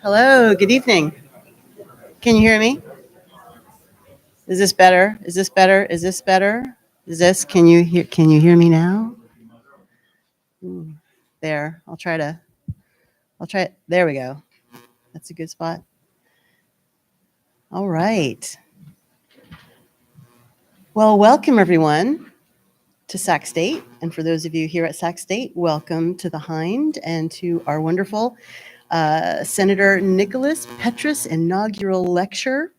Hello, good evening. Can you hear me? Is this better? Is this better? Is this better? Can you hear me now? There. I'll try it. There we go. That's a good spot. All right. Well, welcome everyone to Sac State. And for those of you here at Sac State, welcome to the Hind and to our wonderful Senator Nicholas Petris inaugural lecture.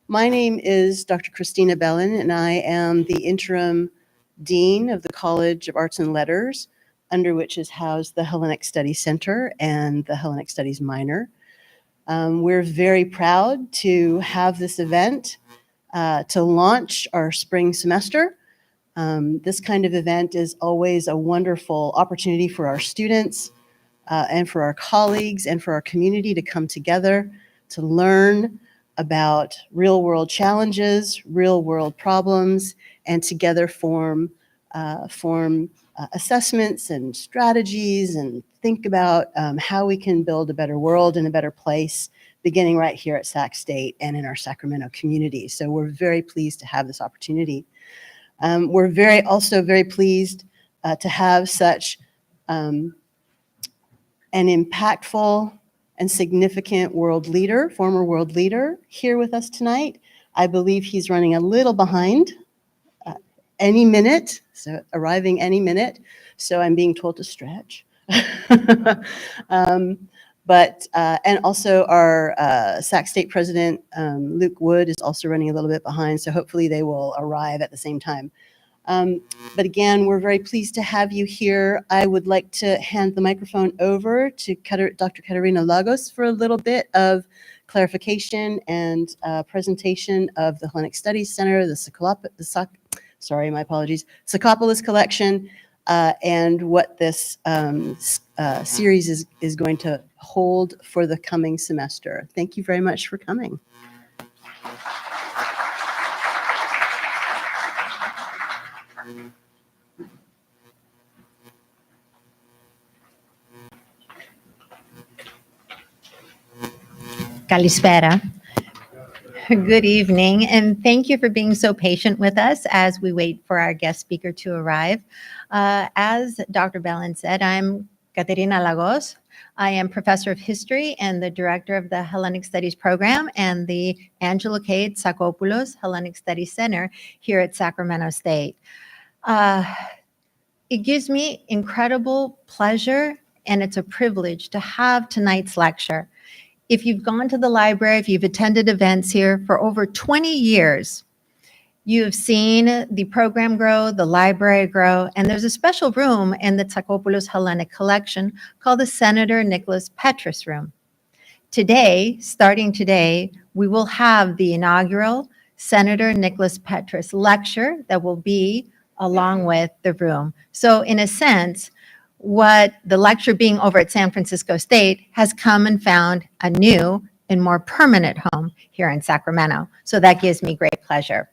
My name is Dr. Christina Bellin, and I am the interim dean of the College of Arts and Letters, under which is housed the Hellenic Studies Center and the Hellenic Studies Minor. We're very proud to have this event to launch our spring semester. This kind of event is always a wonderful opportunity for our students and for our colleagues and for our community to come together to learn about real-world challenges, real-world problems, and together form assessments and strategies and think about how we can build a better world and a better place, beginning right here at Sac State and in our Sacramento community. So we're very pleased to have this opportunity. We're also very pleased to have such an impactful and significant former world leader here with us tonight. I believe he's running a little behind any minute, so arriving any minute. So I'm being told to stretch. And also our Sac State President, Luke Wood, is also running a little bit behind. So hopefully they will arrive at the same time. But again, we're very pleased to have you here. I would like to hand the microphone over to Dr. Katerina Lagos for a little bit of clarification and presentation of the Hellenic Studies Center, the Sakopoulos collection, and what this series is going to hold for the coming semester. Thank you very much for coming. Kalispera. Good evening, and thank you for being so patient with us as we wait for our guest speaker to arrive. As Dr. Bellin said, I'm Katerina Lagos. I am professor of history and the director of the Hellenic Studies program and the Angela Cade Sacopoulos Hellenic Studies Center here at Sacramento State. It gives me incredible pleasure, and it's a privilege to have tonight's lecture. If you've gone to the library, if you've attended events here for over 20 years, you've seen the program grow, the library grow, and there's a special room in the Sacopoulos Hellenic collection called the Senator Nicholas Petris Room. Today, starting today, we will have the inaugural Senator Nicholas Petris lecture that will be along with the room. So in a sense, what the lecture being over at San Francisco State has come and found a new and more permanent home here in Sacramento. So that gives me great pleasure.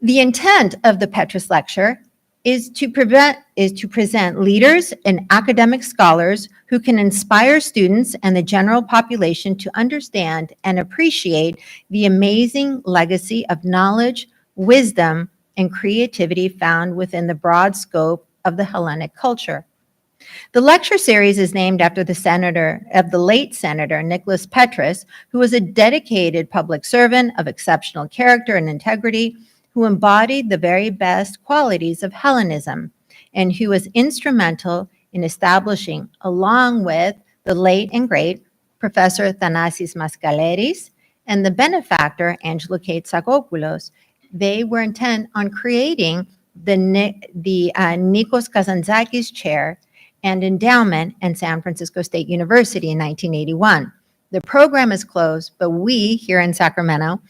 The intent of the Petris Lecture is to present leaders and academic scholars who can inspire students and the general population to understand and appreciate the amazing legacy of knowledge, wisdom, and creativity found within the broad scope of the Hellenic culture. The lecture series is named after the late Senator Nicholas Petris, who was a dedicated public servant of exceptional character and integrity, who embodied the very best qualities of Hellenism, and who was instrumental in establishing, along with the late and great Professor Thanasis Maskaleris and the benefactor Angela Kate Tsakopoulos. They were intent on creating the Nikos Kazantzakis Chair and Endowment in San Francisco State University in 1981. The program is closed, but we here in Sacramento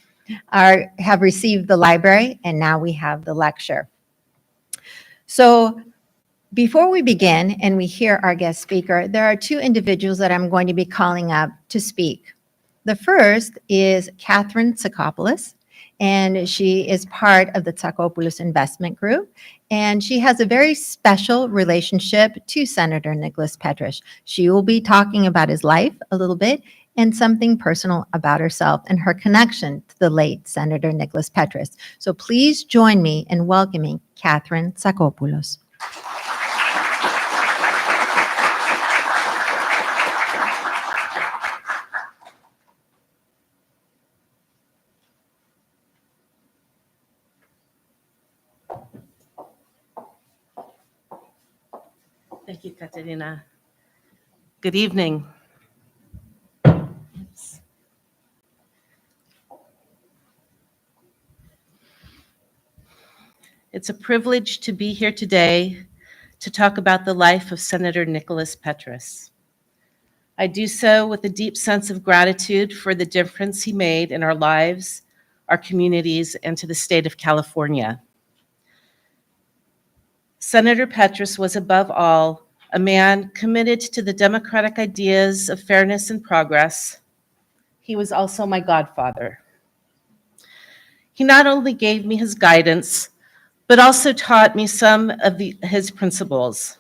have received the library, and now we have the lecture. So before we begin and we hear our guest speaker, there are two individuals that I'm going to be calling up to speak. The first is Catherine Tsakopoulos, and she is part of the Tsakopoulos Investment Group, and she has a very special relationship to Senator Nicholas Petris. She will be talking about his life a little bit and something personal about herself and her connection to the late Senator Nicholas Petris. So please join me in welcoming Catherine Tsakopoulos. Thank you, Katerina. Good evening. It's a privilege to be here today to talk about the life of Senator Nicholas Petris. I do so with a deep sense of gratitude for the difference he made in our lives, our communities, and to the state of California. Senator Petris was above all a man committed to the democratic ideas of fairness and progress. He was also my godfather. He not only gave me his guidance, but also taught me some of his principles.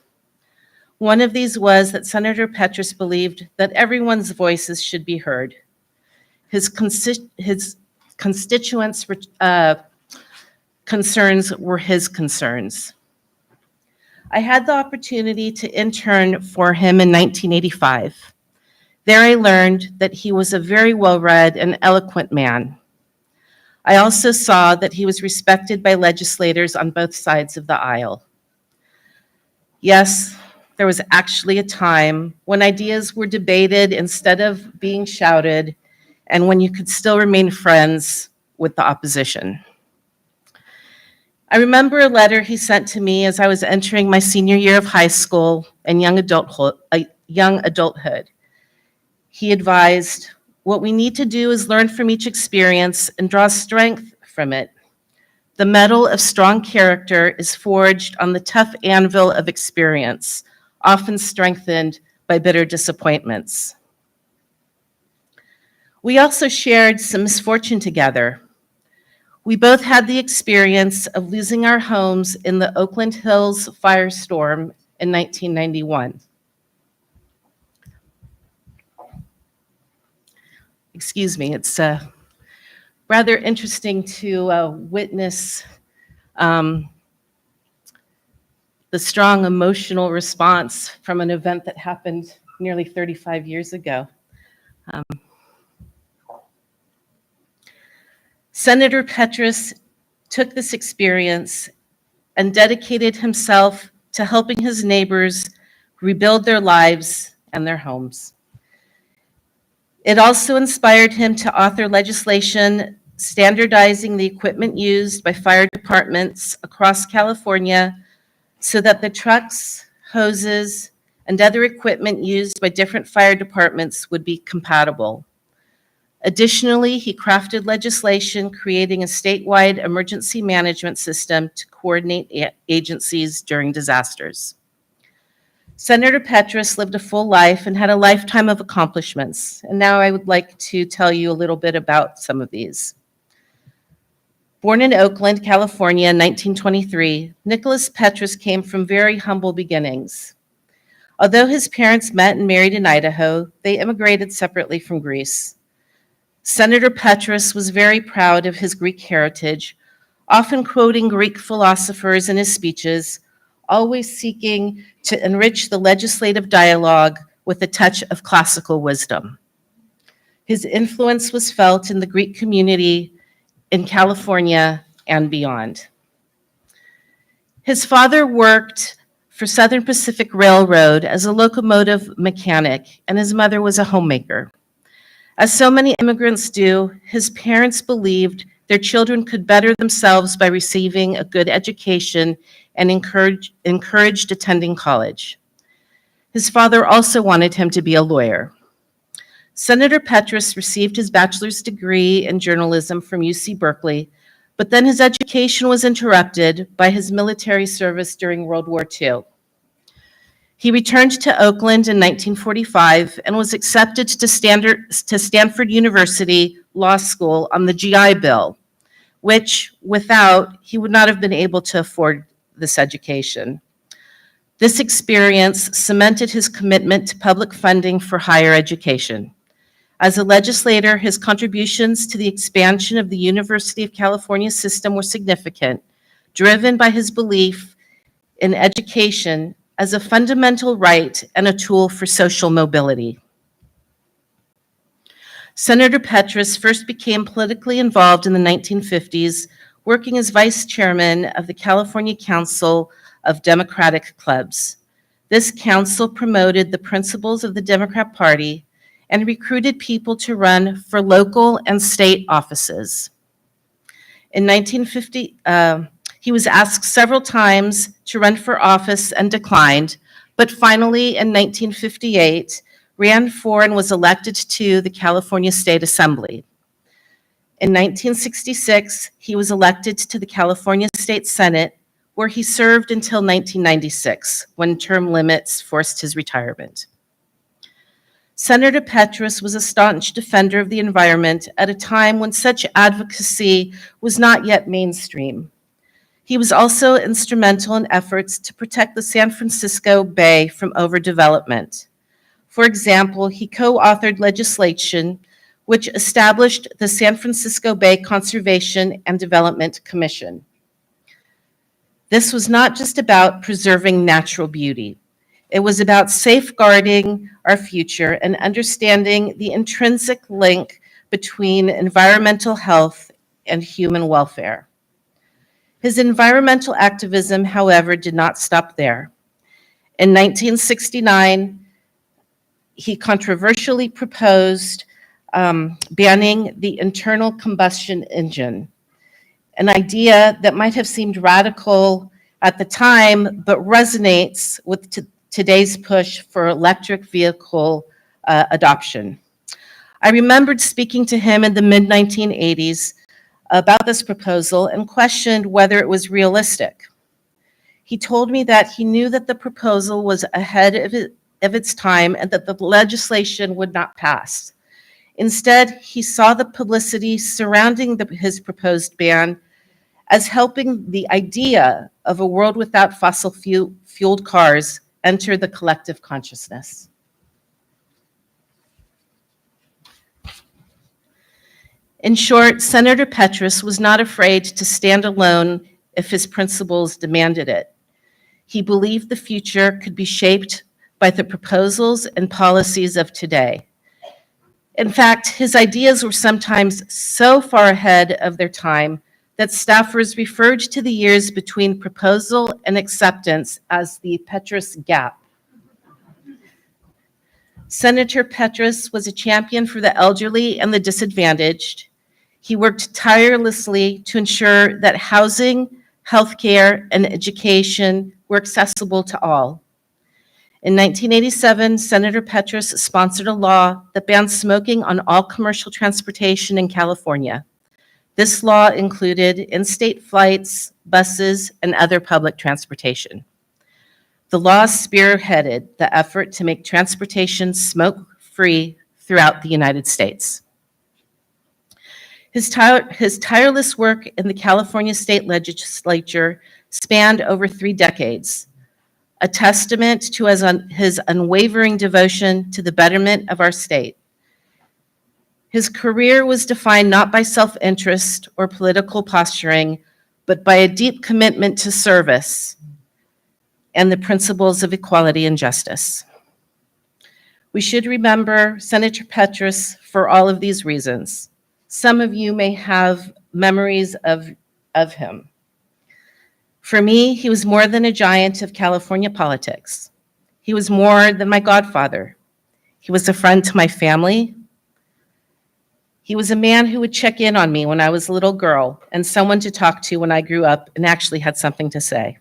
One of these was that Senator Petris believed that everyone's voices should be heard. His constituents' concerns were his concerns. I had the opportunity to intern for him in 1985. There I learned that he was a very well-read and eloquent man. I also saw that he was respected by legislators on both sides of the aisle. Yes, there was actually a time when ideas were debated instead of being shouted, and when you could still remain friends with the opposition. I remember a letter he sent to me as I was entering my senior year of high school and young adulthood. He advised, "What we need to do is learn from each experience and draw strength from it. The metal of strong character is forged on the tough anvil of experience, often strengthened by bitter disappointments." We also shared some misfortune together. We both had the experience of losing our homes in the Oakland Hills firestorm in 1991. Excuse me, it's rather interesting to witness the strong emotional response from an event that happened nearly 35 years ago. Senator Petris took this experience and dedicated himself to helping his neighbors rebuild their lives and their homes. It also inspired him to author legislation standardizing the equipment used by fire departments across California so that the trucks, hoses, and other equipment used by different fire departments would be compatible. Additionally, he crafted legislation creating a statewide emergency management system to coordinate agencies during disasters. Senator Petris lived a full life and had a lifetime of accomplishments. And now I would like to tell you a little bit about some of these. Born in Oakland, California in 1923, Nicholas Petris came from very humble beginnings. Although his parents met and married in Idaho, they immigrated separately from Greece. Senator Petris was very proud of his Greek heritage, often quoting Greek philosophers in his speeches, always seeking to enrich the legislative dialogue with a touch of classical wisdom. His influence was felt in the Greek community in California and beyond. His father worked for Southern Pacific Railroad as a locomotive mechanic, and his mother was a homemaker. As so many immigrants do, his parents believed their children could better themselves by receiving a good education and encouraged attending college. His father also wanted him to be a lawyer. Senator Petris received his bachelor's degree in journalism from UC Berkeley, but then his education was interrupted by his military service during World War II. He returned to Oakland in 1945 and was accepted to Stanford University Law School on the GI Bill, which without, he would not have been able to afford this education. This experience cemented his commitment to public funding for higher education. As a legislator, his contributions to the expansion of the University of California system were significant, driven by his belief in education as a fundamental right and a tool for social mobility. Senator Petris first became politically involved in the 1950s, working as vice chairman of the California Council of Democratic Clubs. This council promoted the principles of the Democrat Party and recruited people to run for local and state offices. In 1950, he was asked several times to run for office and declined, but finally in 1958, ran for and was elected to the California State Assembly. In 1966, he was elected to the California State Senate, where he served until 1996, when term limits forced his retirement. Senator Petris was a staunch defender of the environment at a time when such advocacy was not yet mainstream. He was also instrumental in efforts to protect the San Francisco Bay from overdevelopment. For example, he co-authored legislation which established the San Francisco Bay Conservation and Development Commission. This was not just about preserving natural beauty. It was about safeguarding our future and understanding the intrinsic link between environmental health and human welfare. His environmental activism, however, did not stop there. In 1969, he controversially proposed banning the internal combustion engine, an idea that might have seemed radical at the time, but resonates with today's push for electric vehicle adoption. I remembered speaking to him in the mid-1980s about this proposal and questioned whether it was realistic. He told me that he knew that the proposal was ahead of its time and that the legislation would not pass. Instead, he saw the publicity surrounding his proposed ban as helping the idea of a world without fossil fueled cars enter the collective consciousness. In short, Senator Petris was not afraid to stand alone if his principles demanded it. He believed the future could be shaped by the proposals and policies of today. In fact, his ideas were sometimes so far ahead of their time that staffers referred to the years between proposal and acceptance as the Petris gap. Senator Petris was a champion for the elderly and the disadvantaged. He worked tirelessly to ensure that housing, healthcare, and education were accessible to all. In 1987, Senator Petris sponsored a law that banned smoking on all commercial transportation in California. This law included in-state flights, buses, and other public transportation. The law spearheaded the effort to make transportation smoke-free throughout the United States. His tireless work in the California State Legislature spanned over 3 decades, a testament to his unwavering devotion to the betterment of our state. His career was defined not by self-interest or political posturing, but by a deep commitment to service and the principles of equality and justice. We should remember Senator Petris for all of these reasons. Some of you may have memories of him. For me, he was more than a giant of California politics. He was more than my godfather. He was a friend to my family. He was a man who would check in on me when I was a little girl and someone to talk to when I grew up and actually had something to say.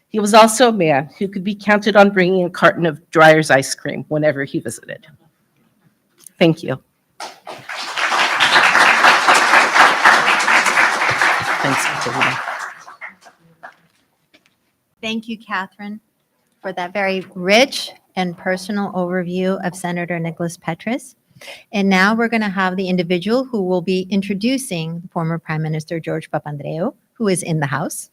He was also a man who could be counted on bringing a carton of Dreyer's ice cream whenever he visited. Thank you. Thanks, Katerina. Thank you, Catherine, for that very rich and personal overview of Senator Nicholas Petris. And now we're going to have the individual who will be introducing the former Prime Minister George Papandreou, who is in the House.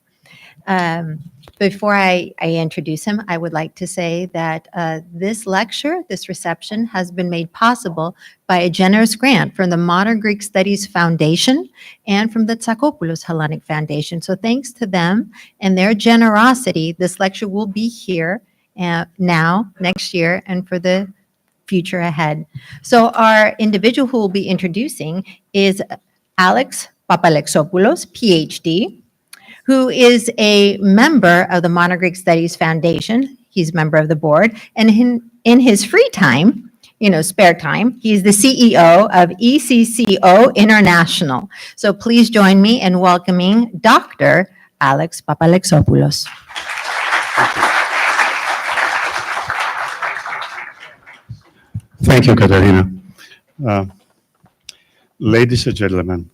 Before I introduce him, I would like to say that this lecture, this reception, has been made possible by a generous grant from the Modern Greek Studies Foundation and from the Tsakopoulos Hellenic Foundation. So thanks to them and their generosity, this lecture will be here now, next year, and for the future ahead. So our individual who will be introducing is Alex Papalexopoulos, PhD, who is a member of the Modern Greek Studies Foundation. He's a member of the board. And in his free time, spare time, he's the CEO of ECCO International. So please join me in welcoming Dr. Alex Papalexopoulos. Thank you, Katerina. Ladies and gentlemen,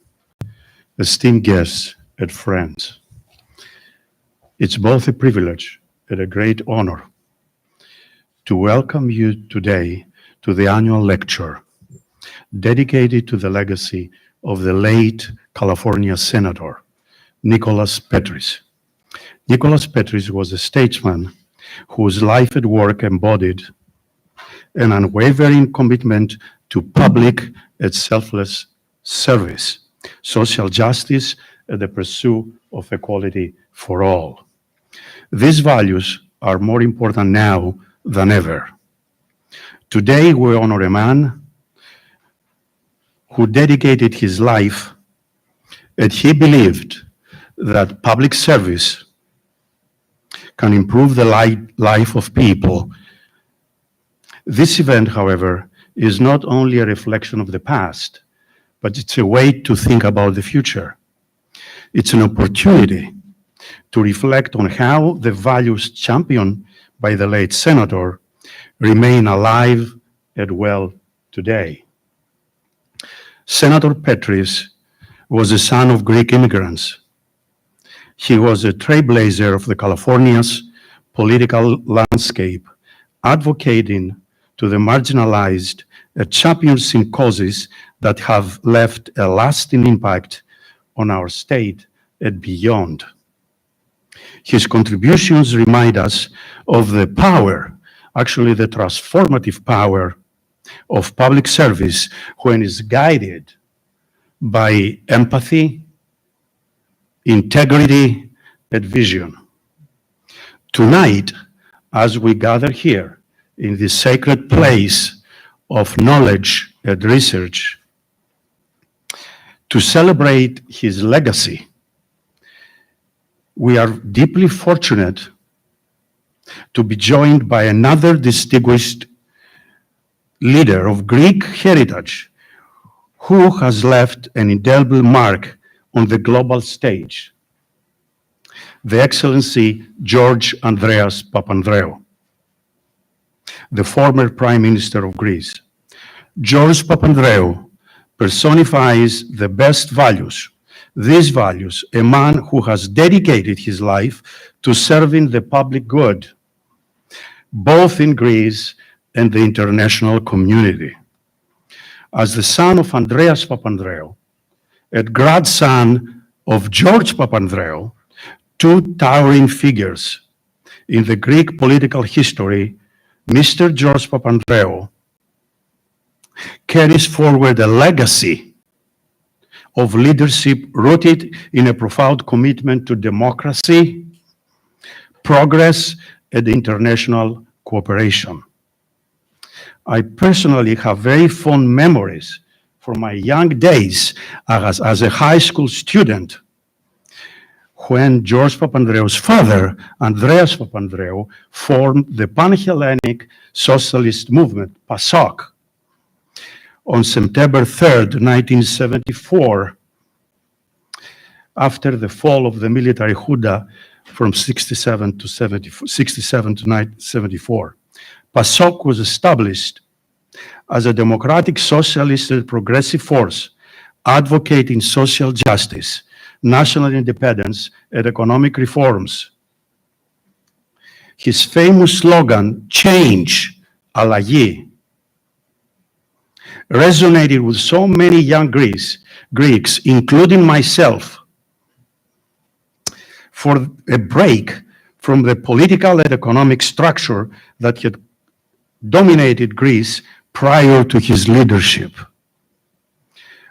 esteemed guests and friends, it's both a privilege and a great honor to welcome you today to the annual lecture dedicated to the legacy of the late California Senator, Nicholas Petris. Nicholas Petris was a statesman whose life and work embodied an unwavering commitment to public and selfless service, social justice, and the pursuit of equality for all. These values are more important now than ever. Today, we honor a man who dedicated his life, and he believed that public service can improve the life of people. This event, however, is not only a reflection of the past, but it's a way to think about the future. It's an opportunity to reflect on how the values championed by the late senator remain alive and well today. Senator Petris was a son of Greek immigrants. He was a trailblazer of the California's political landscape, advocating to the marginalized and championing causes that have left a lasting impact on our state and beyond. His contributions remind us of the power, actually the transformative power of public service when it's guided by empathy, integrity, and vision. Tonight, as we gather here in this sacred place of knowledge and research to celebrate his legacy, we are deeply fortunate to be joined by another distinguished leader of Greek heritage who has left an indelible mark on the global stage, the Excellency George Andreas Papandreou, the former Prime Minister of Greece. George Papandreou personifies the best values. These values, a man who has dedicated his life to serving the public good both in Greece and the international community. As the son of Andreas Papandreou, a grandson of George Papandreou, two towering figures in the Greek political history, Mr. George Papandreou carries forward a legacy of leadership rooted in a profound commitment to democracy, progress, and international cooperation. I personally have very fond memories from my young days as a high school student when George Papandreou's father, Andreas Papandreou, formed the Pan-Hellenic Socialist Movement, PASOK, on September 3rd, 1974, after the fall of the military junta from 67 to 1974. PASOK was established as a democratic, socialist, and progressive force advocating social justice, national independence, and economic reforms. His famous slogan, "Change, αλλαγή," resonated with so many young Greeks, including myself, for a break from the political and economic structure that had dominated Greece prior to his leadership.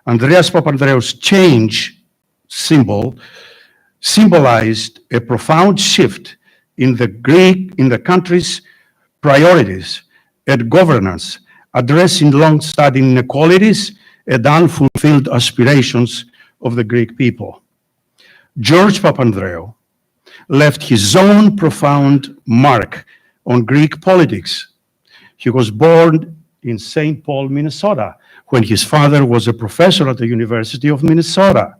Andreas Papandreou's change symbol symbolized a profound shift in the country's priorities and governance, addressing long-standing inequalities and unfulfilled aspirations of the Greek people. George Papandreou left his own profound mark on Greek politics. He was born in St. Paul, Minnesota, when his father was a professor at the University of Minnesota.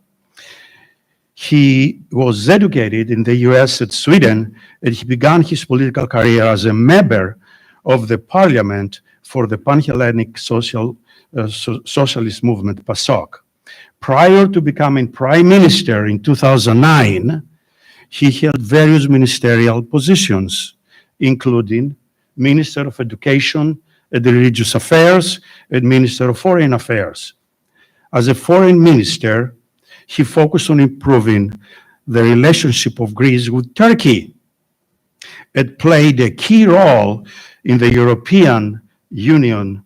He was educated in the US and Sweden, and he began his political career as a member of the parliament for the Pan-Hellenic Socialist Movement, PASOK. Prior to becoming prime minister in 2009, he held various ministerial positions, including Minister of Education and Religious Affairs and Minister of Foreign Affairs. As a foreign minister, he focused on improving the relationship of Greece with Turkey. It played a key role in the European Union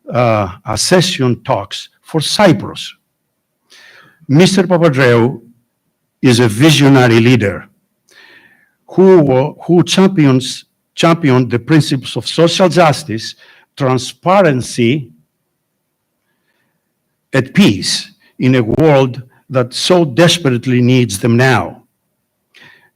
accession talks for Cyprus. Mr. Papandreou is a visionary leader who championed the principles of social justice, transparency, and peace in a world that so desperately needs them now.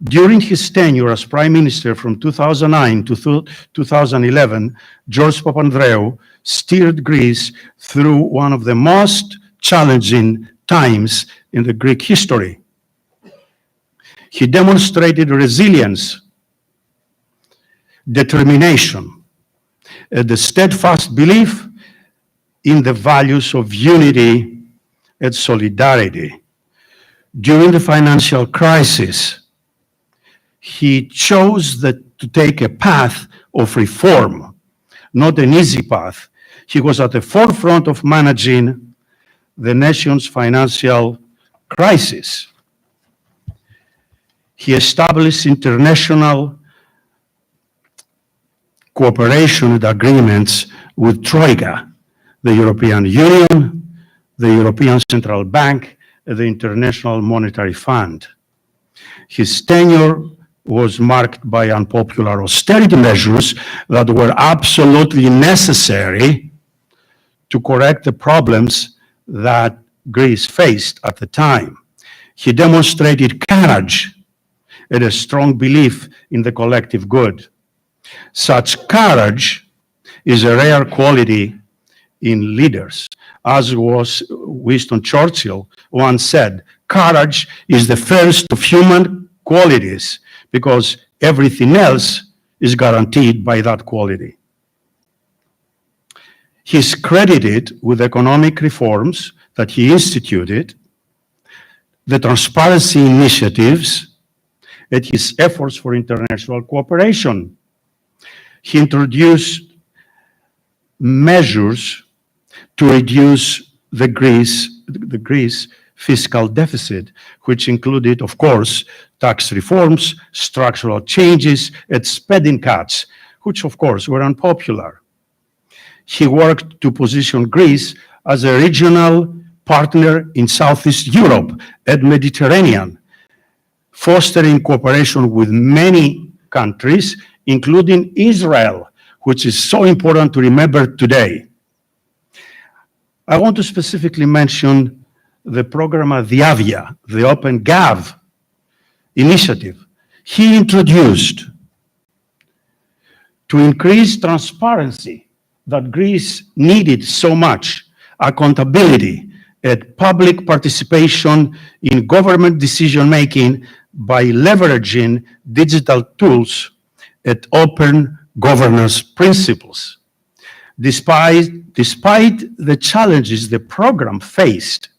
During his tenure as Prime Minister from 2009 to 2011, George Papandreou steered Greece through one of the most challenging times in the Greek history. He demonstrated resilience, determination, and the steadfast belief in the values of unity and solidarity. During the financial crisis, he chose to take a path of reform, not an easy path. He was at the forefront of managing the nation's financial crisis. He established international cooperation and agreements with Troika, the European Union, the European Central Bank, and the International Monetary Fund. His tenure was marked by unpopular austerity measures that were absolutely necessary to correct the problems that Greece faced at the time. He demonstrated courage and a strong belief in the collective good. Such courage is a rare quality in leaders. As was Winston Churchill once said, courage is the first of human qualities because everything else is guaranteed by that quality. He's credited with economic reforms that he instituted, the transparency initiatives, and his efforts for international cooperation. he introduced measures to reduce the Greece fiscal deficit, which included, of course, tax reforms, structural changes, and spending cuts, which, of course, were unpopular. He worked to position Greece as a regional partner in Southeast Europe and Mediterranean, fostering cooperation with many countries, including Israel, which is so important to remember today. I want to specifically mention the program Diavia, the Open Gav initiative he introduced to increase transparency that Greece needed so much, accountability and public participation in government decision-making by leveraging digital tools and open governance principles. Despite the challenges the program faced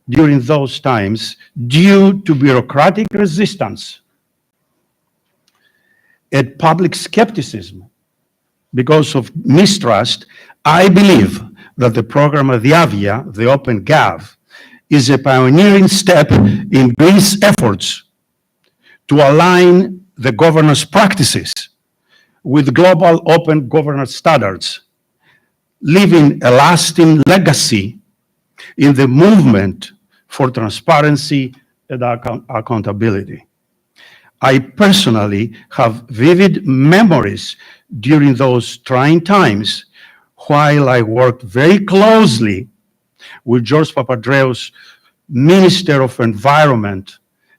during those times due to bureaucratic resistance and public skepticism because of mistrust, I believe that the program Diavia, the Open Gav, is a pioneering step in Greece's efforts to align the governance practices with global open governance standards, leaving a lasting legacy in the movement for transparency and accountability. I personally have vivid memories during those trying times while I worked very closely with George Papandreou's Minister of Environment,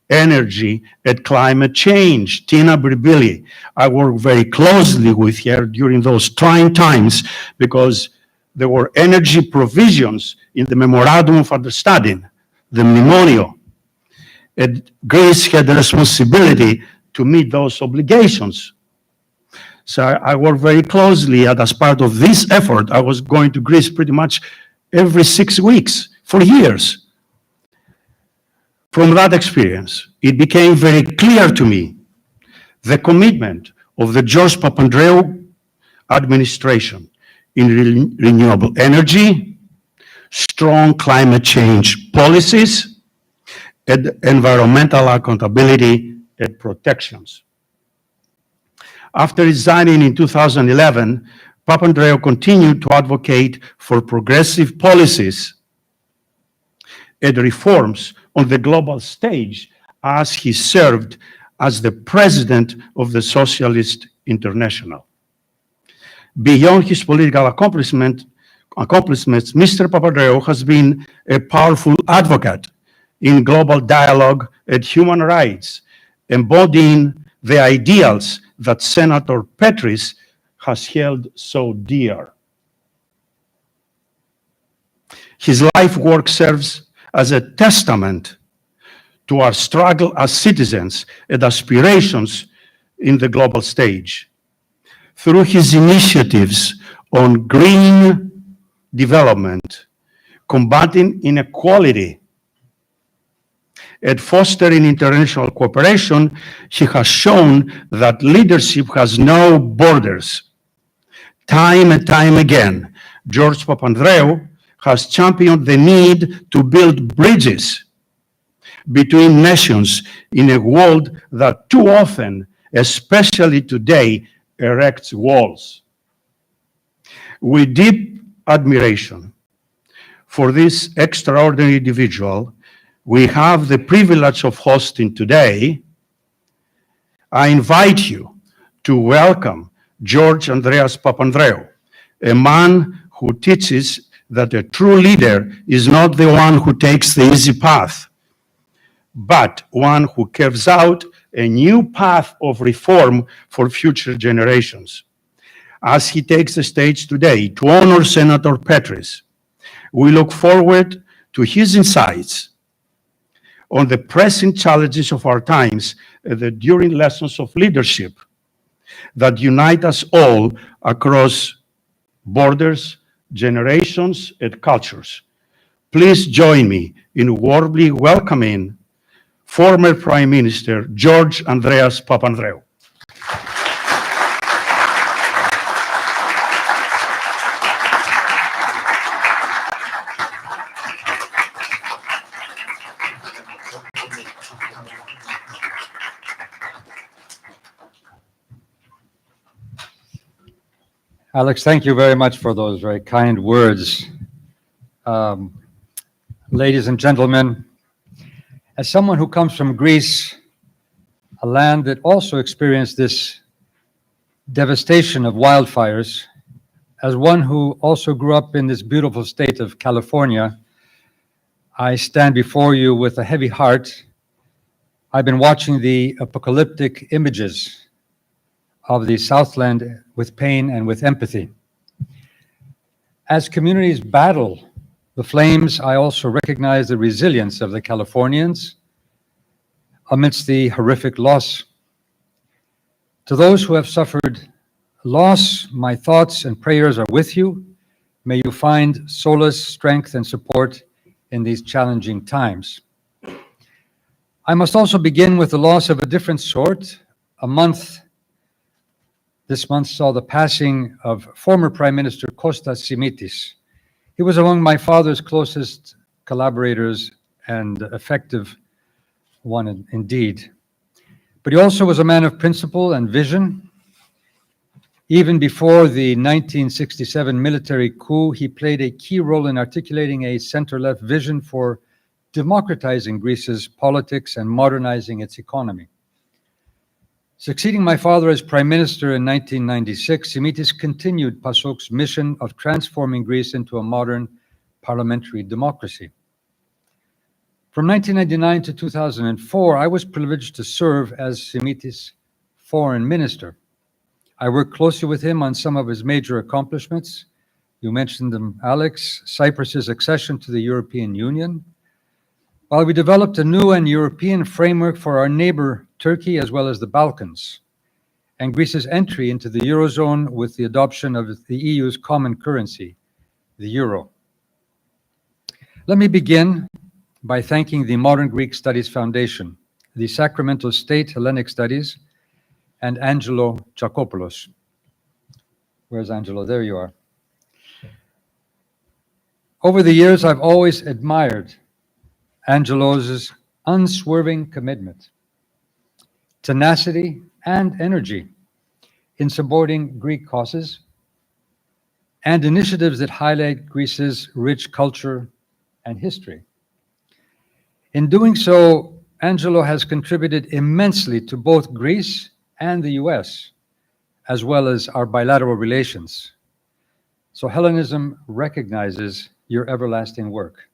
Energy and Climate Change, Tina Birbili. I worked very closely with her during those trying times because there were energy provisions in the Memorandum of Understanding, the Mnemonio. And Greece had the responsibility to meet those obligations. So I worked very closely, and as part of this effort, I was going to Greece pretty much every 6 weeks for years. From that experience, it became very clear to me the commitment of the George Papandreou administration in renewable energy, strong climate change policies, and environmental accountability and protections. After resigning in 2011, Papandreou continued to advocate for progressive policies and reforms on the global stage as he served as the president of the Socialist International. Beyond his political accomplishments, Mr. Papandreou has been a powerful advocate in global dialogue and human rights, embodying the ideals that Senator Petris has held so dear. His life work serves as a testament to our struggle as citizens and aspirations in the global stage. Through his initiatives on green development, combating inequality, and fostering international cooperation, he has shown that leadership has no borders. Time and time again, George Papandreou has championed the need to build bridges between nations in a world that too often, especially today, erects walls. With deep admiration for this extraordinary individual we have the privilege of hosting today, I invite you to welcome George Andreas Papandreou, a man who teaches that a true leader is not the one who takes the easy path, but one who carves out a new path of reform for future generations. As he takes the stage today to honor Senator Petris, we look forward to his insights on the pressing challenges of our times and the enduring lessons of leadership that unite us all across borders, generations, and cultures. Please join me in warmly welcoming former Prime Minister George Andreas Papandreou. Alex, thank you very much for those very kind words. Ladies and gentlemen, as someone who comes from Greece, a land that also experienced this devastation of wildfires, as one who also grew up in this beautiful state of California, I stand before you with a heavy heart. I've been watching the apocalyptic images of the Southland with pain and with empathy. As communities battle the flames, I also recognize the resilience of the Californians amidst the horrific loss. To those who have suffered loss, my thoughts and prayers are with you. May you find solace, strength, and support in these challenging times. I must also begin with the loss of a different sort. This month saw the passing of former Prime Minister Kostas Simitis. He was among my father's closest collaborators and effective one indeed. But he also was a man of principle and vision. Even before the 1967 military coup, he played a key role in articulating a center-left vision for democratizing Greece's politics and modernizing its economy. Succeeding my father as prime minister in 1996, Simitis continued PASOK's mission of transforming Greece into a modern parliamentary democracy. From 1999 to 2004, I was privileged to serve as Simitis' foreign minister. I worked closely with him on some of his major accomplishments. You mentioned them, Alex, Cyprus's accession to the European Union, while we developed a new and European framework for our neighbor Turkey as well as the Balkans, and Greece's entry into the Eurozone with the adoption of the EU's common currency, the euro. Let me begin by thanking the Modern Greek Studies Foundation, the Sacramento State Hellenic Studies, and Angelo Tsakopoulos. Where's Angelo? There you are. Over the years, I've always admired Angelo's unswerving commitment, tenacity, and energy in supporting Greek causes and initiatives that highlight Greece's rich culture and history. In doing so, Angelo has contributed immensely to both Greece and the US, as well as our bilateral relations. So Hellenism recognizes your everlasting work.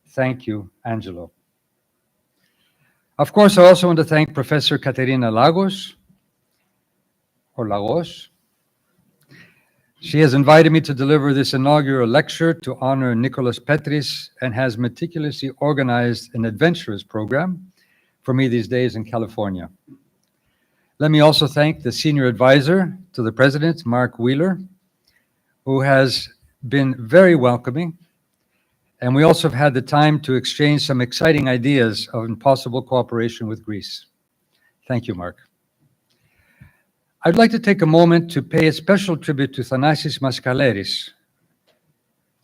Thank you, Angelo. Of course, I also want to thank Professor Katerina Lagos, or Lagos. She has invited me to deliver this inaugural lecture to honor Nicholas Petris and has meticulously organized an adventurous program for me these days in California. Let me also thank the senior advisor to the president, Mark Wheeler, who has been very welcoming. And we also have had the time to exchange some exciting ideas of possible cooperation with Greece. Thank you, Mark. I'd like to take a moment to pay a special tribute to Thanasis Maskaleris.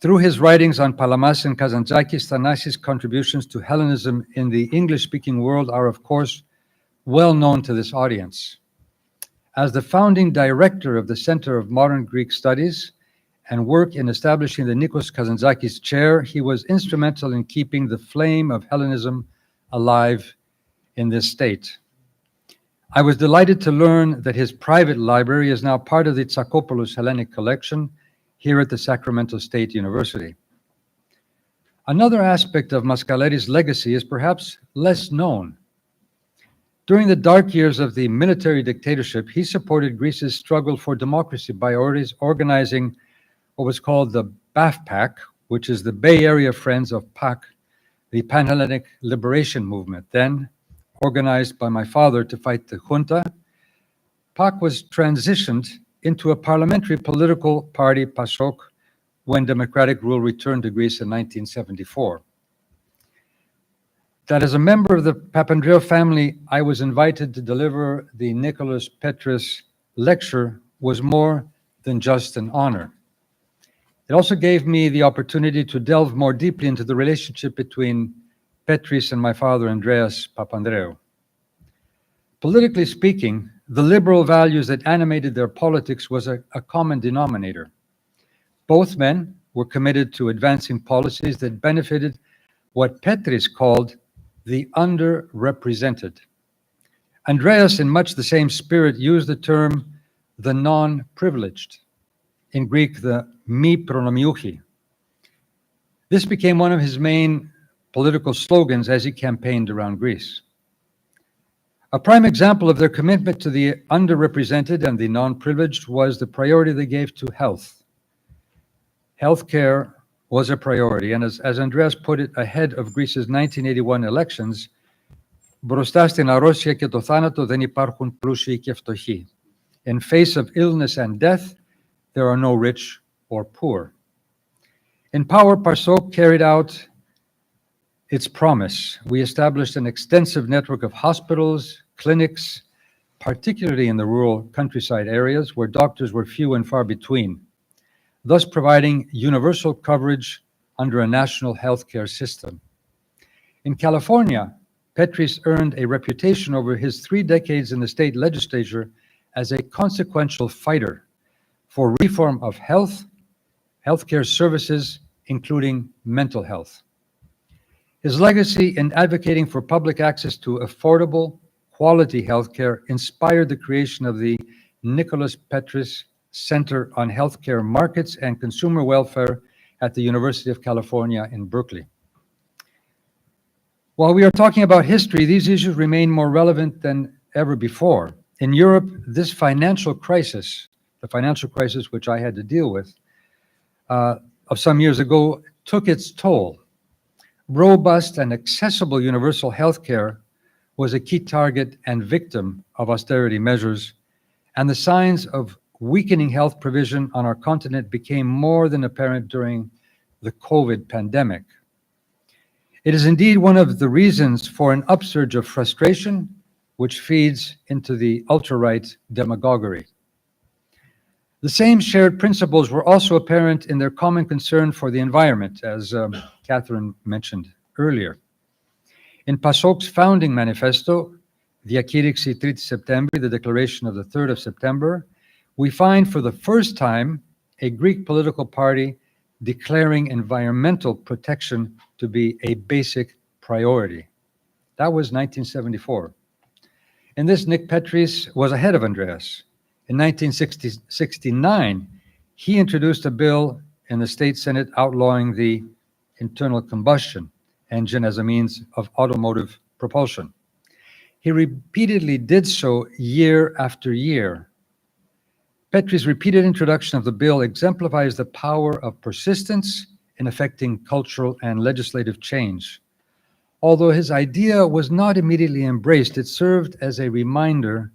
Through his writings on Palamas and Kazantzakis, Thanasis' contributions to Hellenism in the English-speaking world are, of course, well known to this audience. As the founding director of the Center of Modern Greek Studies, and work in establishing the Nikos Kazantzakis Chair, he was instrumental in keeping the flame of Hellenism alive in this state. I was delighted to learn that his private library is now part of the Tsakopoulos Hellenic Collection here at the Sacramento State University. Another aspect of Maskaleris' legacy is perhaps less known. During the dark years of the military dictatorship, he supported Greece's struggle for democracy by organizing what was called the BAFPAC, which is the Bay Area Friends of PAC, the Pan-Hellenic Liberation Movement, then organized by my father to fight the junta. PAC was transitioned into a parliamentary political party, PASOK, when democratic rule returned to Greece in 1974. That as a member of the Papandreou family, I was invited to deliver the Nicholas Petris lecture was more than just an honor. It also gave me the opportunity to delve more deeply into the relationship between Petris and my father, Andreas Papandreou. Politically speaking, the liberal values that animated their politics was a common denominator. Both men were committed to advancing policies that benefited what Petris called the underrepresented. Andreas, in much the same spirit, used the term the non-privileged, in Greek the mi pronomiouchi. This became one of his main political slogans as he campaigned around Greece. A prime example of their commitment to the underrepresented and the non-privileged was the priority they gave to health. Healthcare was a priority, and as Andreas put it ahead of Greece's 1981 elections, «Μπροστά στην αρρώστια και το θάνατο δεν υπάρχουν πλούσιοι και φτωχοί. In face of illness and death, there are no rich or poor». In power, PASOK carried out its promise. We established an extensive network of hospitals, clinics, particularly in the rural countryside areas where doctors were few and far between, thus providing universal coverage under a national healthcare system. In California, Petris earned a reputation over his 3 decades in the state legislature as a consequential fighter for reform of healthcare services, including mental health. His legacy in advocating for public access to affordable, quality healthcare inspired the creation of the Nicholas Petris Center on Healthcare Markets and Consumer Welfare at the University of California in Berkeley. While we are talking about history, these issues remain more relevant than ever before. In Europe, this financial crisis, the financial crisis which I had to deal with of some years ago, took its toll. Robust and accessible universal health care was a key target and victim of austerity measures, and the signs of weakening health provision on our continent became more than apparent during the COVID pandemic. It is indeed one of the reasons for an upsurge of frustration, which feeds into the ultra-right demagoguery. The same shared principles were also apparent in their common concern for the environment, as Catherine mentioned earlier. In PASOK's founding manifesto, Διακήρυξη 3 September, the Declaration of the 3rd of September, we find for the first time a Greek political party declaring environmental protection to be a basic priority. That was 1974. In this, Nick Petris was ahead of Andreas. In 1969, he introduced a bill in the state senate outlawing the internal combustion engine as a means of automotive propulsion. He repeatedly did so year after year. Petris' repeated introduction of the bill exemplifies the power of persistence in effecting cultural and legislative change. Although his idea was not immediately embraced, it served as a reminder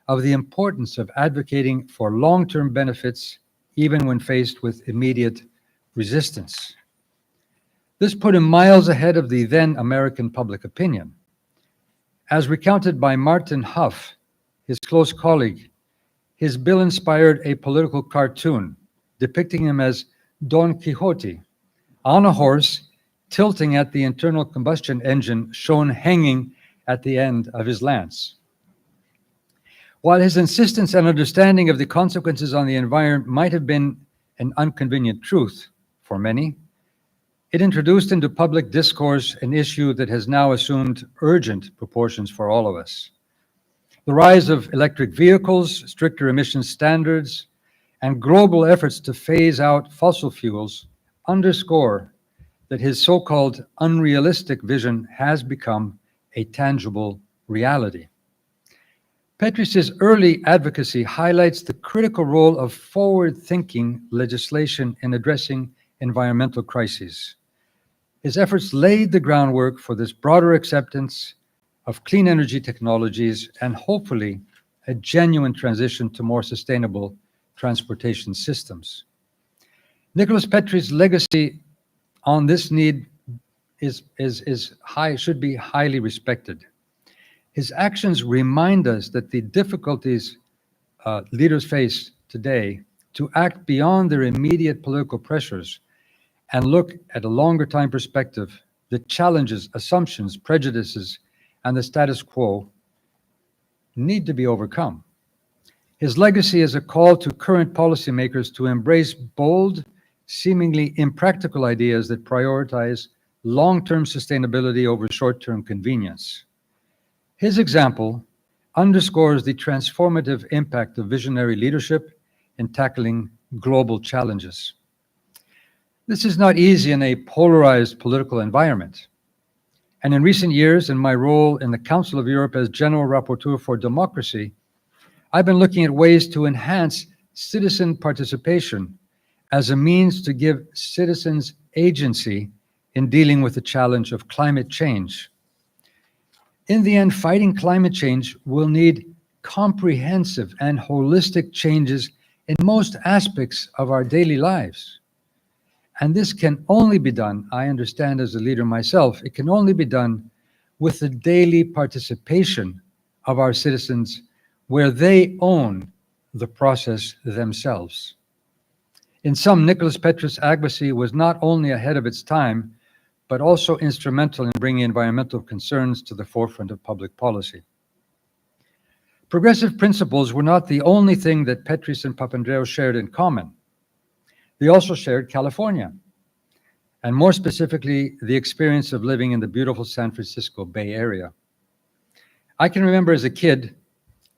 of the importance of advocating for long-term benefits, even when faced with immediate resistance. This put him miles ahead of the then American public opinion. As recounted by Martin Huff, his close colleague, his bill inspired a political cartoon depicting him as Don Quixote, on a horse, tilting at the internal combustion engine shown hanging at the end of his lance. While his insistence and understanding of the consequences on the environment might have been an inconvenient truth for many, it introduced into public discourse an issue that has now assumed urgent proportions for all of us. The rise of electric vehicles, stricter emissions standards, and global efforts to phase out fossil fuels underscore that his so-called unrealistic vision has become a tangible reality. Petris' early advocacy highlights the critical role of forward-thinking legislation in addressing environmental crises. His efforts laid the groundwork for this broader acceptance of clean energy technologies and hopefully a genuine transition to more sustainable transportation systems. Nicholas Petris' legacy on this need should be highly respected. His actions remind us that the difficulties leaders face today to act beyond their immediate political pressures and look at a longer time perspective that challenges assumptions, prejudices, and the status quo need to be overcome. His legacy is a call to current policymakers to embrace bold, seemingly impractical ideas that prioritize long-term sustainability over short-term convenience. His example underscores the transformative impact of visionary leadership in tackling global challenges. This is not easy in a polarized political environment. And in recent years, in my role in the Council of Europe as General Rapporteur for Democracy, I've been looking at ways to enhance citizen participation as a means to give citizens agency in dealing with the challenge of climate change. In the end, fighting climate change will need comprehensive and holistic changes in most aspects of our daily lives. And this can only be done, I understand as a leader myself, it can only be done with the daily participation of our citizens where they own the process themselves. In sum, Nicholas Petris' advocacy was not only ahead of its time, but also instrumental in bringing environmental concerns to the forefront of public policy. Progressive principles were not the only thing that Petris and Papandreou shared in common. They also shared California, and more specifically, the experience of living in the beautiful San Francisco Bay Area. I can remember as a kid,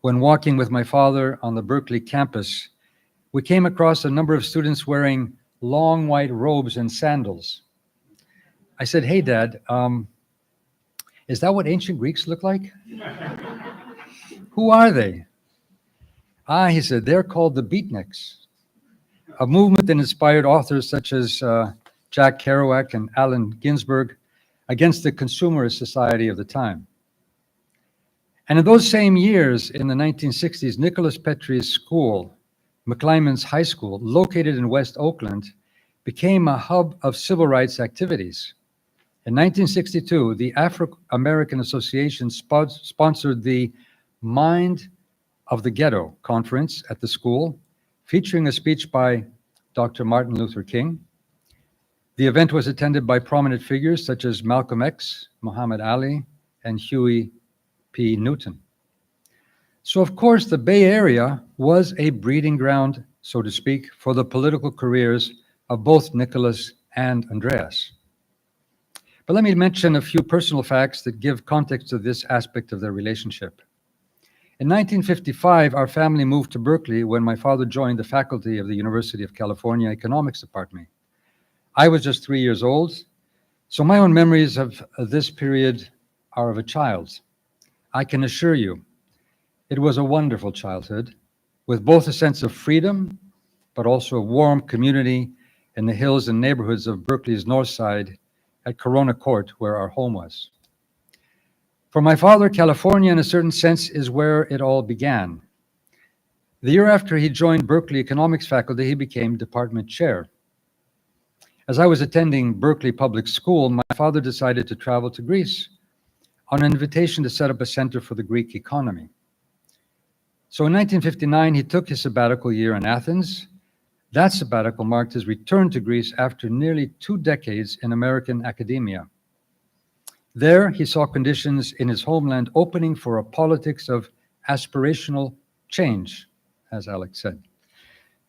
when walking with my father on the Berkeley campus, we came across a number of students wearing long white robes and sandals. I said, "Hey, Dad, is that what ancient Greeks look like?" "Who are they?" He said, "They're called the Beatniks, a movement that inspired authors such as Jack Kerouac and Allen Ginsberg against the consumerist society of the time." And in those same years, in the 1960s, Nicholas Petris' school, McClymonds High School, located in West Oakland, became a hub of civil rights activities. In 1962, the Afro-American Association sponsored the Mind of the Ghetto conference at the school, featuring a speech by Dr. Martin Luther King. The event was attended by prominent figures such as Malcolm X, Muhammad Ali, and Huey P. Newton. So, of course, the Bay Area was a breeding ground, so to speak, for the political careers of both Nicholas and Andreas. But let me mention a few personal facts that give context to this aspect of their relationship. In 1955, our family moved to Berkeley when my father joined the faculty of the University of California Economics Department. I was just 3 years old, so my own memories of this period are of a child. I can assure you, it was a wonderful childhood, with both a sense of freedom, but also a warm community in the hills and neighborhoods of Berkeley's north side at Corona Court, where our home was. For my father, California, in a certain sense, is where it all began. The year after he joined Berkeley economics faculty, he became department chair. As I was attending Berkeley Public School, my father decided to travel to Greece on an invitation to set up a center for the Greek economy. So in 1959, he took his sabbatical year in Athens. That sabbatical marked his return to Greece after nearly 2 decades in American academia. There, he saw conditions in his homeland opening for a politics of aspirational change, as Alex said.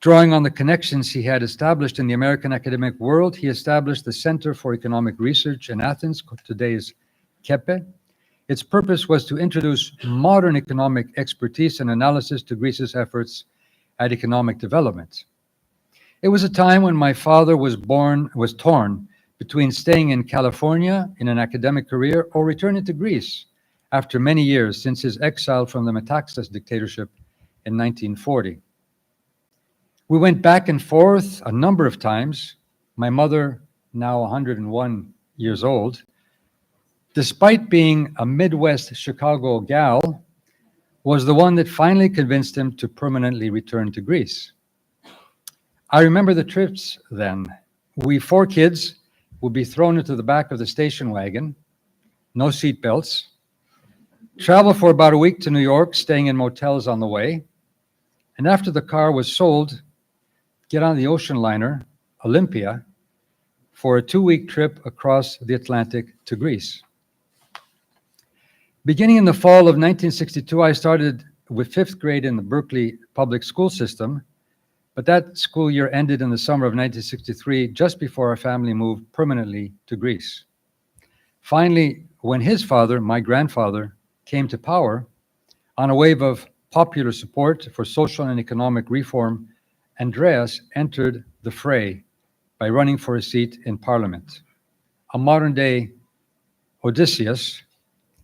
Drawing on the connections he had established in the American academic world, he established the Center for Economic Research in Athens, today's KEPE. Its purpose was to introduce modern economic expertise and analysis to Greece's efforts at economic development. It was a time when my father was torn between staying in California in an academic career or returning to Greece after many years since his exile from the Metaxas dictatorship in 1940. We went back and forth a number of times. My mother, now 101 years old, despite being a Midwest Chicago gal, was the one that finally convinced him to permanently return to Greece. I remember the trips then. We 4 kids would be thrown into the back of the station wagon, no seat belts, travel for about a week to New York, staying in motels on the way, and after the car was sold, get on the ocean liner, Olympia, for a 2-week trip across the Atlantic to Greece. Beginning in the fall of 1962, I started with fifth grade in the Berkeley public school system, but that school year ended in the summer of 1963, just before our family moved permanently to Greece. Finally, when his father, my grandfather, came to power, on a wave of popular support for social and economic reform, Andreas entered the fray by running for a seat in parliament. A modern-day Odysseus,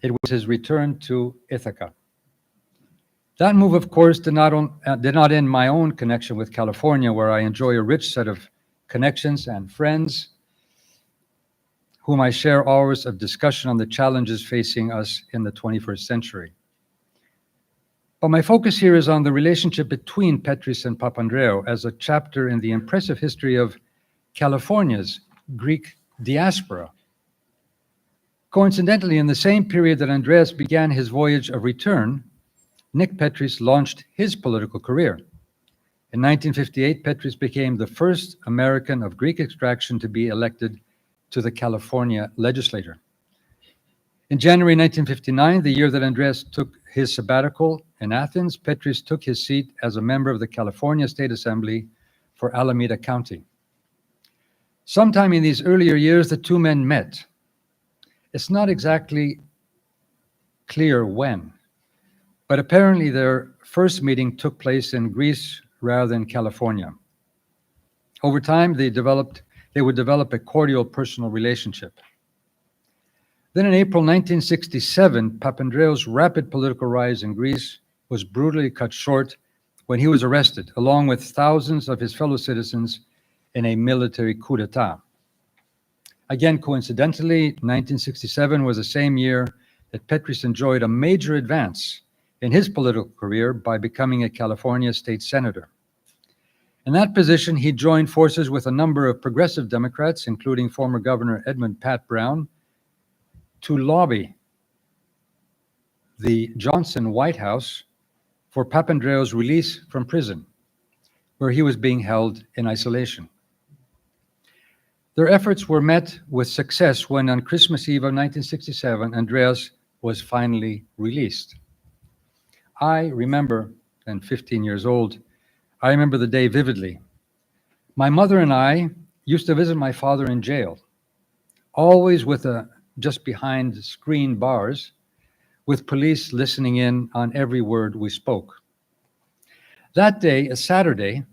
it was his return to Ithaca. That move, of course, did not end my own connection with California, where I enjoy a rich set of connections and friends whom I share hours of discussion on the challenges facing us in the 21st century. But my focus here is on the relationship between Petris and Papandreou as a chapter in the impressive history of California's Greek diaspora. Coincidentally, in the same period that Andreas began his voyage of return, Nick Petris launched his political career. In 1958, Petris became the first American of Greek extraction to be elected to the California legislature. In January 1959, the year that Andreas took his sabbatical in Athens, Petris took his seat as a member of the California State Assembly for Alameda County. Sometime in these earlier years, the two men met. It's not exactly clear when, but apparently their first meeting took place in Greece rather than California. Over time, they would develop a cordial personal relationship. Then in April 1967, Papandreou's rapid political rise in Greece was brutally cut short when he was arrested, along with thousands of his fellow citizens, in a military coup d'etat. Again, coincidentally, 1967 was the same year that Petris enjoyed a major advance in his political career by becoming a California state senator. In that position, he joined forces with a number of progressive Democrats, including former Governor Edmund Pat Brown, to lobby the Johnson White House for Papandreou's release from prison, where he was being held in isolation. Their efforts were met with success when on Christmas Eve of 1967, Andreas was finally released. I remember, then 15 years old, I remember the day vividly. My mother and I used to visit my father in jail, always with just behind screen bars, with police listening in on every word we spoke. That day, a Saturday,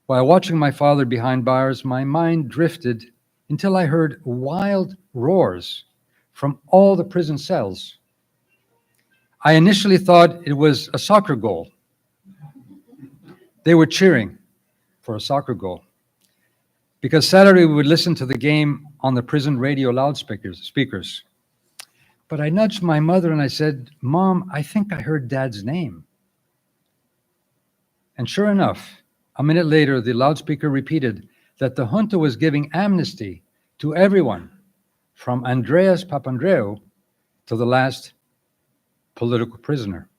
while watching my father behind bars, my mind drifted until I heard wild roars from all the prison cells. I initially thought it was a soccer goal. They were cheering for a soccer goal. Because Saturday we would listen to the game on the prison radio loudspeakers. But I nudged my mother and I said, "Mom, I think I heard Dad's name." And sure enough, a minute later, the loudspeaker repeated that the junta was giving amnesty to everyone, from Andreas Papandreou to the last political prisoner.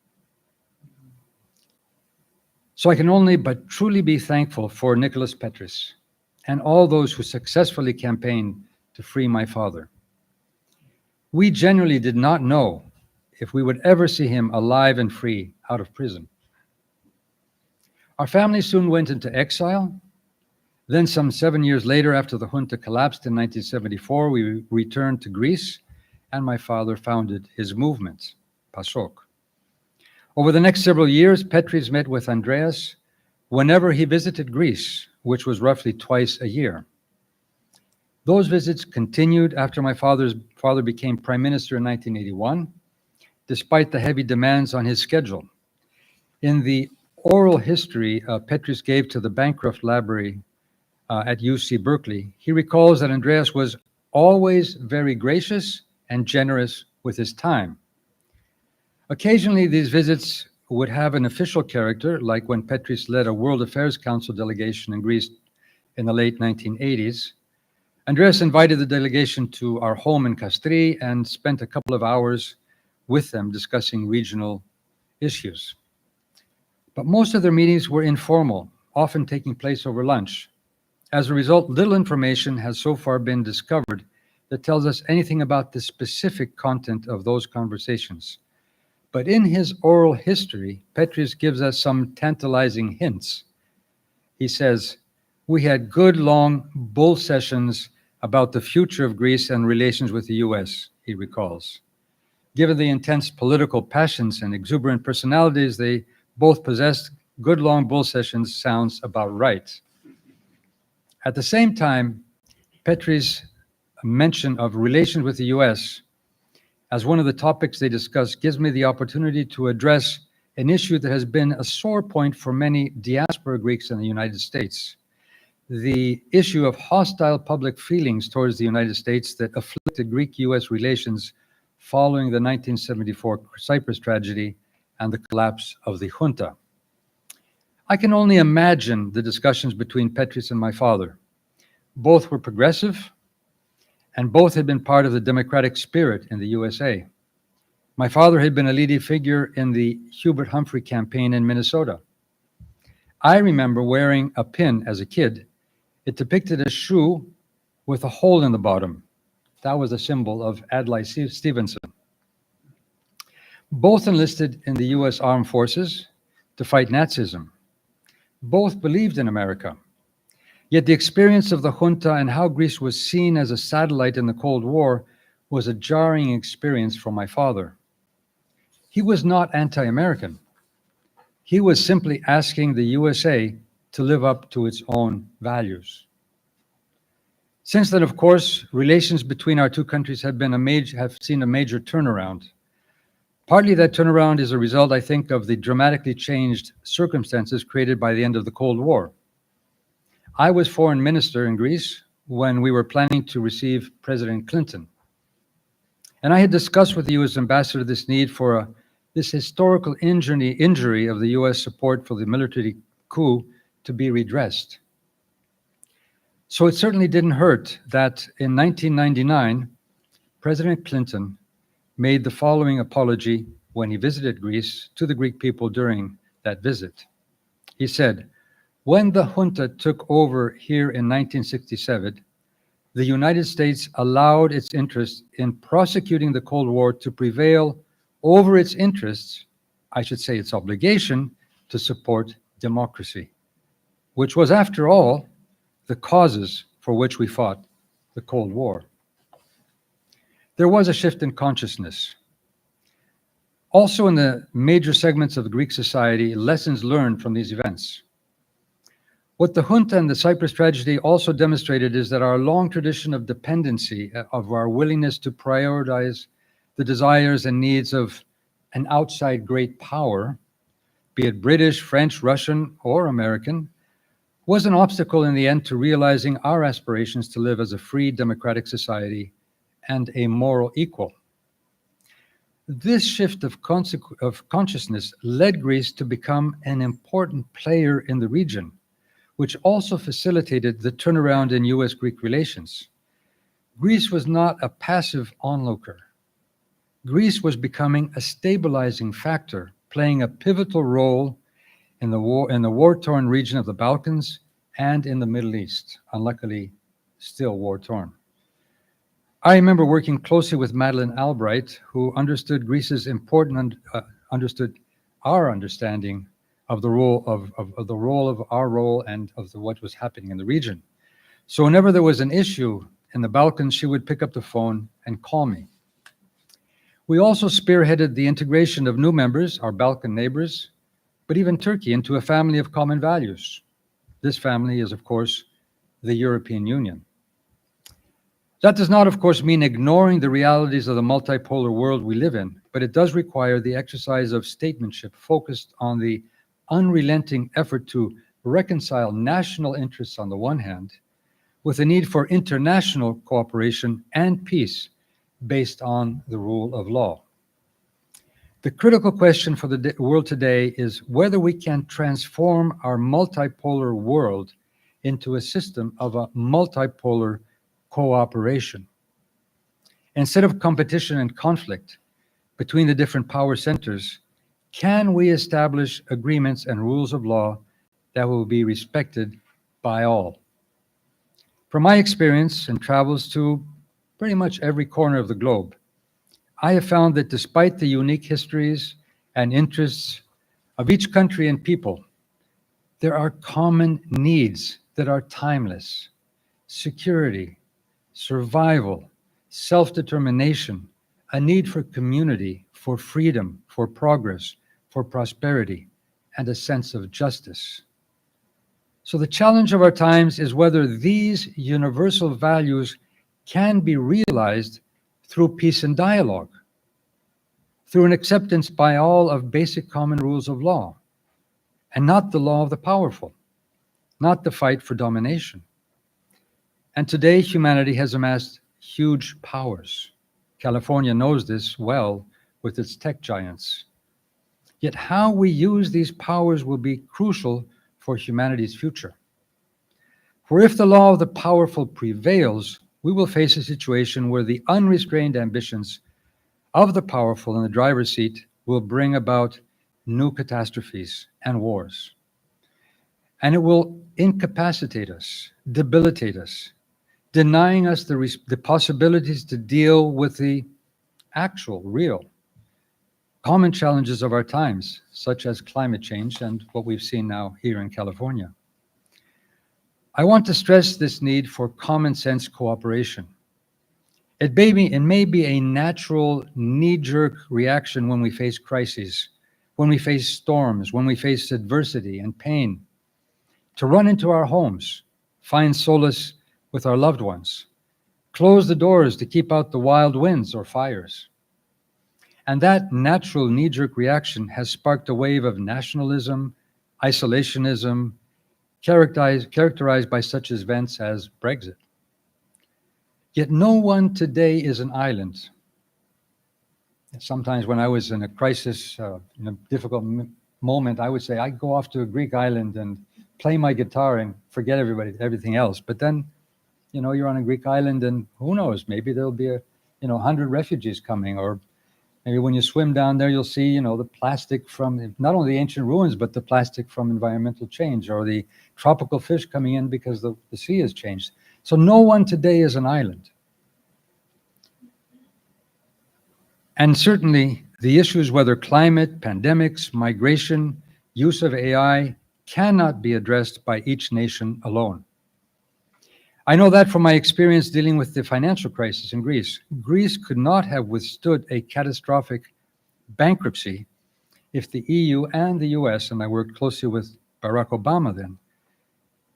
So I can only but truly be thankful for Nicholas Petris and all those who successfully campaigned to free my father. We genuinely did not know if we would ever see him alive and free out of prison. Our family soon went into exile. Then some 7 years later, after the junta collapsed in 1974, we returned to Greece and my father founded his movement, PASOK. Over the next several years, Petris met with Andreas whenever he visited Greece, which was roughly twice a year. Those visits continued after my father became prime minister in 1981, despite the heavy demands on his schedule. In the oral history Petris gave to the Bancroft Library at UC Berkeley, he recalls that Andreas was always very gracious and generous with his time. Occasionally, these visits would have an official character, like when Petris led a World Affairs Council delegation in Greece in the late 1980s. Andreas invited the delegation to our home in Kastri and spent a couple of hours with them discussing regional issues. But most of their meetings were informal, often taking place over lunch. As a result, little information has so far been discovered that tells us anything about the specific content of those conversations. But in his oral history, Petris gives us some tantalizing hints. He says, "We had good long bull sessions about the future of Greece and relations with the US," he recalls. Given the intense political passions and exuberant personalities they both possessed, good long bull sessions sounds about right. At the same time, Petris' mention of relations with the US as one of the topics they discuss gives me the opportunity to address an issue that has been a sore point for many diaspora Greeks in the United States. The issue of hostile public feelings towards the United States that afflicted Greek-US relations following the 1974 Cyprus tragedy and the collapse of the junta. I can only imagine the discussions between Petris and my father. Both were progressive, and both had been part of the democratic spirit in the USA. My father had been a leading figure in the Hubert Humphrey campaign in Minnesota. I remember wearing a pin as a kid. It depicted a shoe with a hole in the bottom. That was a symbol of Adlai Stevenson. Both enlisted in the US Armed Forces to fight Nazism. Both believed in America. Yet the experience of the junta and how Greece was seen as a satellite in the Cold War was a jarring experience for my father. He was not anti-American. He was simply asking the USA to live up to its own values. Since then, of course, relations between our two countries have seen a major turnaround. Partly that turnaround is a result, I think, of the dramatically changed circumstances created by the end of the Cold War. I was foreign minister in Greece when we were planning to receive President Clinton. And I had discussed with the US ambassador this need for this historical injury of the US support for the military coup to be redressed. So it certainly didn't hurt that in 1999, President Clinton made the following apology when he visited Greece to the Greek people during that visit. He said, "When the junta took over here in 1967, the United States allowed its interest in prosecuting the Cold War to prevail over its interests, I should say its obligation, to support democracy, which was, after all, the causes for which we fought the Cold War." There was a shift in consciousness. Also in the major segments of Greek society, lessons learned from these events. What the junta and the Cyprus tragedy also demonstrated is that our long tradition of dependency, of our willingness to prioritize the desires and needs of an outside great power, be it British, French, Russian, or American, was an obstacle in the end to realizing our aspirations to live as a free democratic society and a moral equal. This shift of consciousness led Greece to become an important player in the region, which also facilitated the turnaround in US-Greek relations. Greece was not a passive onlooker. Greece was becoming a stabilizing factor, playing a pivotal role in the war-torn region of the Balkans and in the Middle East, unluckily still war-torn. I remember working closely with Madeleine Albright, who understood Greece's understood our understanding of the role of our role and of what was happening in the region. So whenever there was an issue in the Balkans, she would pick up the phone and call me. We also spearheaded the integration of new members, our Balkan neighbors, but even Turkey, into a family of common values. This family is, of course, the European Union. That does not, of course, mean ignoring the realities of the multipolar world we live in, but it does require the exercise of statesmanship focused on the unrelenting effort to reconcile national interests on the one hand with the need for international cooperation and peace based on the rule of law. The critical question for the world today is whether we can transform our multipolar world into a system of a multipolar cooperation. Instead of competition and conflict between the different power centers, can we establish agreements and rules of law that will be respected by all? From my experience and travels to pretty much every corner of the globe, I have found that despite the unique histories and interests of each country and people, there are common needs that are timeless: security, survival, self-determination, a need for community, for freedom, for progress, for prosperity, and a sense of justice. So the challenge of our times is whether these universal values can be realized through peace and dialogue, through an acceptance by all of basic common rules of law, and not the law of the powerful, not the fight for domination. And today, humanity has amassed huge powers. California knows this well with its tech giants. Yet how we use these powers will be crucial for humanity's future. For if the law of the powerful prevails, we will face a situation where the unrestrained ambitions of the powerful in the driver's seat will bring about new catastrophes and wars. And it will incapacitate us, debilitate us, denying us the possibilities to deal with the actual, real, common challenges of our times, such as climate change and what we've seen now here in California. I want to stress this need for common sense cooperation. It may be a natural knee-jerk reaction when we face crises, when we face storms, when we face adversity and pain, to run into our homes, find solace with our loved ones, close the doors to keep out the wild winds or fires. And that natural knee-jerk reaction has sparked a wave of nationalism, isolationism, characterized by such events as Brexit. Yet no one today is an island. Sometimes when I was in a crisis, in a difficult moment, I would say, I'd go off to a Greek island and play my guitar and forget everything else. But then, you're on a Greek island and who knows, maybe there'll be 100 refugees coming, or maybe when you swim down there, you'll see, the plastic from not only the ancient ruins, but the plastic from environmental change, or the tropical fish coming in because the sea has changed. So no one today is an island. And certainly the issues, whether climate, pandemics, migration, use of AI, cannot be addressed by each nation alone. I know that from my experience dealing with the financial crisis in Greece. Greece could not have withstood a catastrophic bankruptcy if the EU and the US, and I worked closely with Barack Obama then,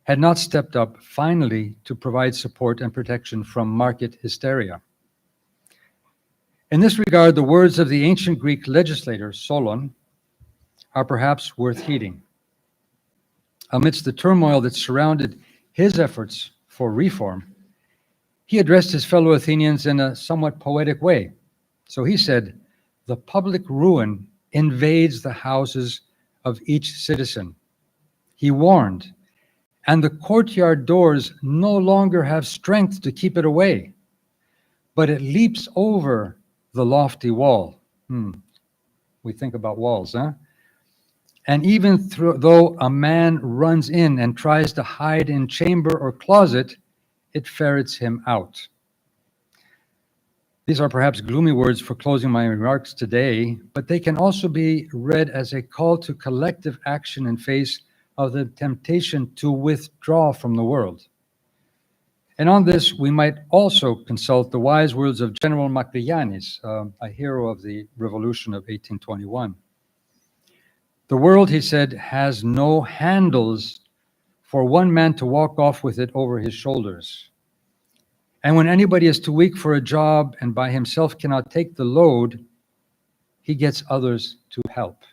had not stepped up finally to provide support and protection from market hysteria. In this regard, the words of the ancient Greek legislator Solon are perhaps worth heeding. Amidst the turmoil that surrounded his efforts for reform, he addressed his fellow Athenians in a somewhat poetic way. So he said, "The public ruin invades the houses of each citizen." He warned, "And the courtyard doors no longer have strength to keep it away, but it leaps over the lofty wall." We think about walls, huh? "And even though a man runs in and tries to hide in chamber or closet, it ferrets him out." These are perhaps gloomy words for closing my remarks today, but they can also be read as a call to collective action in face of the temptation to withdraw from the world. And on this, we might also consult the wise words of General Makriyanis, a hero of the revolution of 1821. "The world," he said, "has no handles for one man to walk off with it over his shoulders. And when anybody is too weak for a job and by himself cannot take the load, he gets others to help."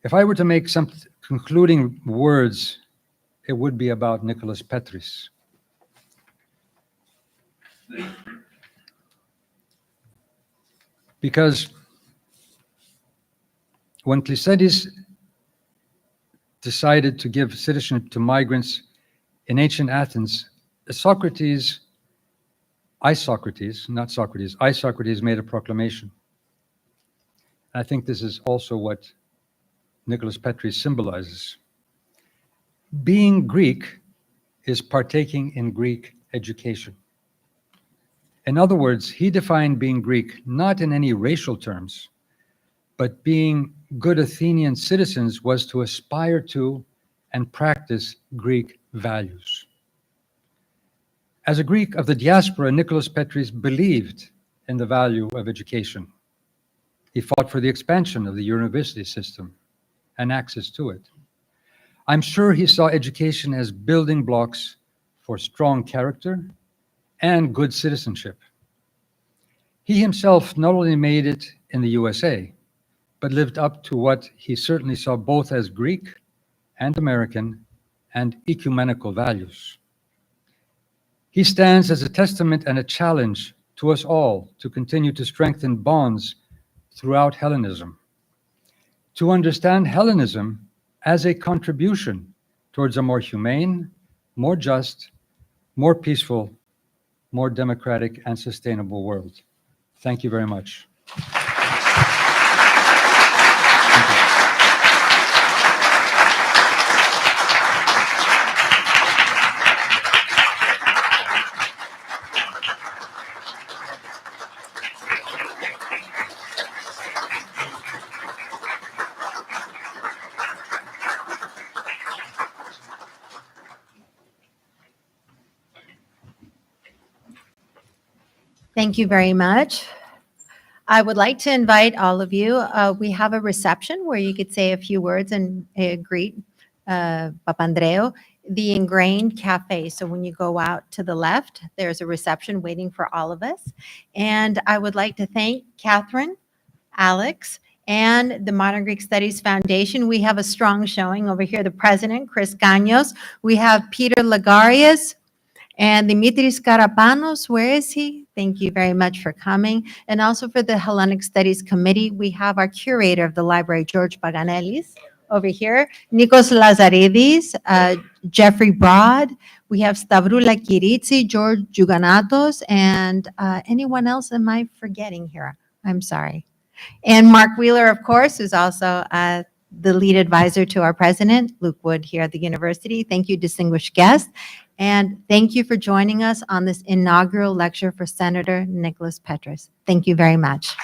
If I were to make some concluding words, it would be about Nicholas Petris. Because when Clisthenes decided to give citizenship to migrants in ancient Athens, Socrates made a proclamation. I think this is also what Nicholas Petris symbolizes. Being Greek is partaking in Greek education. In other words, he defined being Greek not in any racial terms, but being good Athenian citizens was to aspire to and practice Greek values. As a Greek of the diaspora, Nicholas Petris believed in the value of education. He fought for the expansion of the university system and access to it. I'm sure he saw education as building blocks for strong character and good citizenship. He himself not only made it in the USA, but lived up to what he certainly saw both as Greek and American and ecumenical values. He stands as a testament and a challenge to us all to continue to strengthen bonds throughout Hellenism, to understand Hellenism as a contribution towards a more humane, more just, more peaceful, more democratic, and sustainable world. Thank you very much. Thank you very much. I would like to invite all of you. We have a reception where you could say a few words and greet Papandreou, the Ingrained Cafe. So when you go out to the left, there's a reception waiting for all of us. And I would like to thank Catherine, Alex, and the Modern Greek Studies Foundation. We have a strong showing over here. The president, Chris Gagnos. We have Peter Lagarius and Dimitris Karapanos. Where is he? Thank you very much for coming. And also for the Hellenic Studies Committee, we have our curator of the library, George Paganelis, over here. Nikos Lazaridis, Jeffrey Broad. We have Stavroula Kiritsi, George Juganatos, and anyone else am I forgetting here? I'm sorry. And Mark Wheeler, of course, who's also the lead advisor to our president, Luke Wood, here at the university. Thank you, distinguished guests. And thank you for joining us on this inaugural lecture for Senator Nicholas Petris. Thank you very much.